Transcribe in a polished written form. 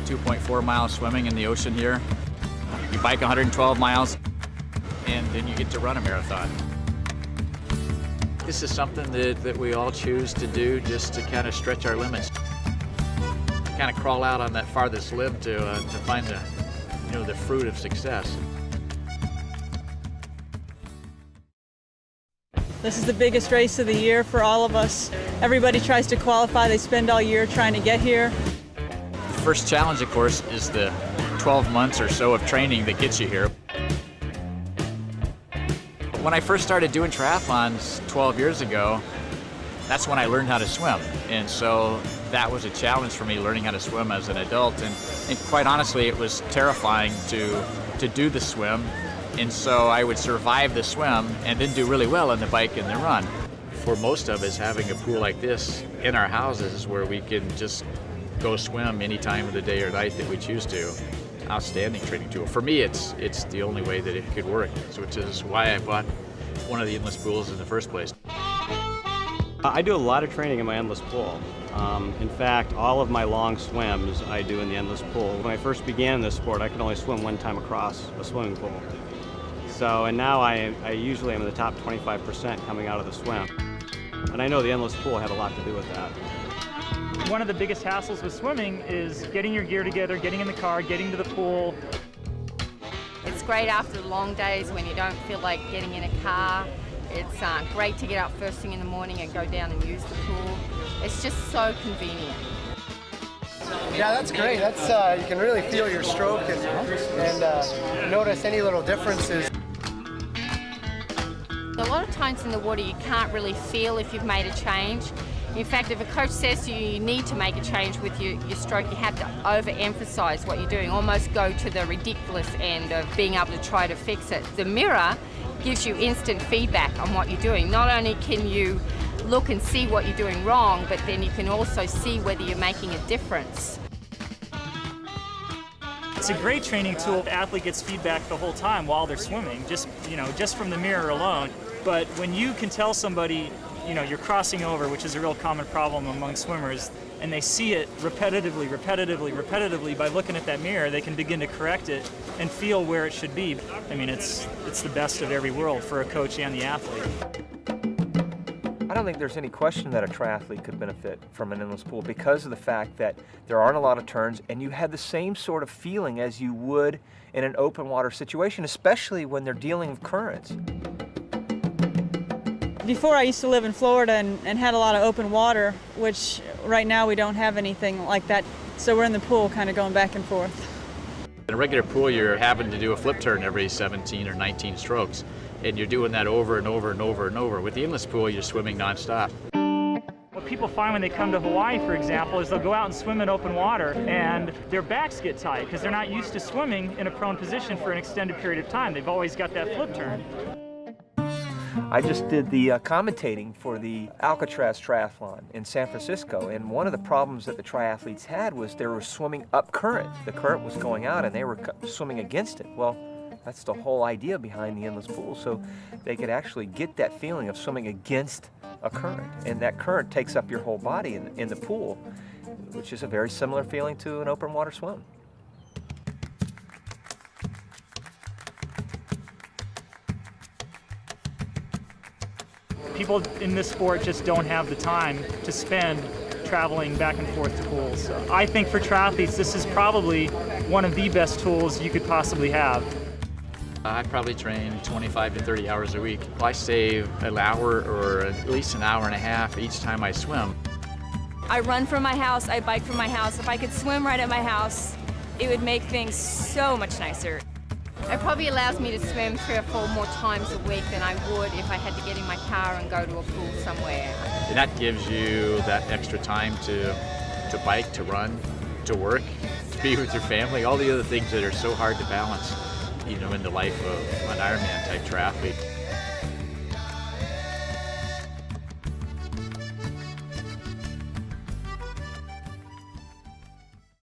2.4 miles swimming in the ocean here. You bike 112 miles, and then you get to run a marathon. This is something that we all choose to do just to kind of stretch our limits. Kind of crawl out on that farthest limb to find the fruit of success. This is the biggest race of the year for all of us. Everybody tries to qualify. They spend all year trying to get here. The first challenge, of course, is the 12 months or so of training that gets you here. When I first started doing triathlons 12 years ago, that's when I learned how to swim. And so that was a challenge for me, learning how to swim as an adult. And quite honestly, it was terrifying to do the swim. And so I would survive the swim and then do really well in the bike and the run. For most of us, having a pool like this in our houses where we can just go swim any time of the day or night that we choose to, outstanding training tool. For me, it's the only way that it could work, which is why I bought one of the endless pools in the first place. I do a lot of training in my endless pool. In fact, all of my long swims I do in the endless pool. When I first began this sport, I could only swim one time across a swimming pool. And now I usually am in the top 25% coming out of the swim. And I know the endless pool had a lot to do with that. One of the biggest hassles with swimming is getting your gear together, getting in the car, getting to the pool. It's great after the long days when you don't feel like getting in a car. It's great to get up first thing in the morning and go down and use the pool. It's just so convenient. Yeah, that's great. That's you can really feel your stroke and notice any little differences. A lot of times in the water you can't really feel if you've made a change. In fact, if a coach says to you need to make a change with your stroke, you have to overemphasize what you're doing, almost go to the ridiculous end of being able to try to fix it. The mirror gives you instant feedback on what you're doing. Not only can you look and see what you're doing wrong, but then you can also see whether you're making a difference. It's a great training tool. The athlete gets feedback the whole time while they're swimming, just from the mirror alone. But when you can tell somebody, you're crossing over, which is a real common problem among swimmers, and they see it repetitively by looking at that mirror, they can begin to correct it and feel where it should be. I mean, it's the best of every world for a coach and the athlete. I don't think there's any question that a triathlete could benefit from an endless pool because of the fact that there aren't a lot of turns and you have the same sort of feeling as you would in an open water situation, especially when they're dealing with currents. Before, I used to live in Florida and had a lot of open water, which right now we don't have anything like that. So we're in the pool kind of going back and forth. In a regular pool, you're having to do a flip turn every 17 or 19 strokes. And you're doing that over and over and over and over. With the endless pool, you're swimming nonstop. What people find when they come to Hawaii, for example, is they'll go out and swim in open water and their backs get tight because they're not used to swimming in a prone position for an extended period of time. They've always got that flip turn. I just did the commentating for the Alcatraz Triathlon in San Francisco, and one of the problems that the triathletes had was they were swimming up current. The current was going out and they were swimming against it. Well, that's the whole idea behind the endless pool, so they could actually get that feeling of swimming against a current. And that current takes up your whole body in the pool, which is a very similar feeling to an open water swim. People in this sport just don't have the time to spend traveling back and forth to pools. So I think for triathletes, this is probably one of the best tools you could possibly have. I probably train 25 to 30 hours a week. I save an hour or at least an hour and a half each time I swim. I run from my house, I bike from my house. If I could swim right at my house, it would make things so much nicer. It probably allows me to swim 3 or 4 more times a week than I would if I had to get in my car and go to a pool somewhere. And that gives you that extra time to bike, to run, to work, to be with your family, all the other things that are so hard to balance, in the life of an Ironman type triathlete.